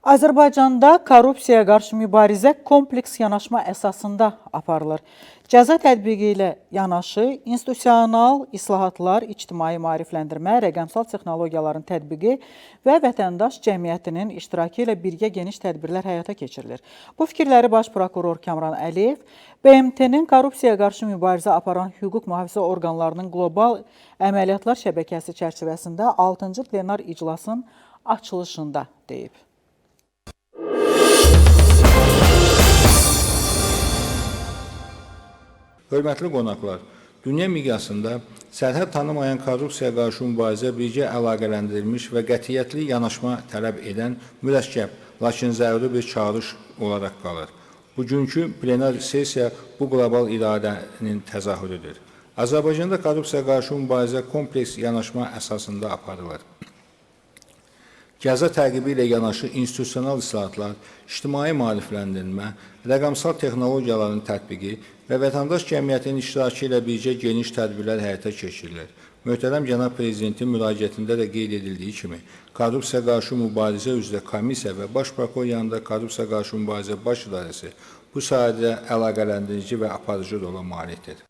Azərbaycanda korrupsiyaya qarşı mübarizə kompleks yanaşma əsasında aparılır. Cəza tətbiqi ilə yanaşı, institusional islahatlar, ictimai maarifləndirmə, rəqəmsal texnologiyaların tətbiqi və vətəndaş cəmiyyətinin iştirakı ilə birgə geniş tədbirlər həyata keçirilir. Bu fikirləri Baş prokuror Kamran Əliyev, BMT-nin korrupsiyaya qarşı mübarizə aparan hüquq mühafizə orqanlarının qlobal əməliyyatlar şəbəkəsi çərçivəsində 6-cı plenar iclasın açılışında deyib. Hörmətli qonaqlar, dünya miqyasında sərhəd tanımayan korrupsiyaya qarşı mübarizə birgə əlaqələndirilmiş və qətiyyətli yanaşma tələb edən mürəkkəb, lakin zəruri bir çağırış olaraq qalır. Bugünkü plenar sessiya bu qlobal iradənin təzahürüdür. Azərbaycanda korrupsiyaya qarşı mübarizə kompleks yanaşma əsasında aparılır. Cəza təqibi ilə yanaşı institusional islahatlar, ictimai maarifləndirmə, rəqəmsal texnologiyaların tətbiqi və vətəndaş cəmiyyətinin iştirakı ilə birgə geniş tədbirlər həyata keçirilir. Möhtərəm Cənab Prezidentin müraciətində də qeyd edildiyi kimi, korrupsiya qarşı mübarizə üzrə komissiya və Baş prokuror yanında korrupsiya qarşı mübarizə baş idarəsi bu sahədə əlaqələndirici və aparıcı rola malikdir.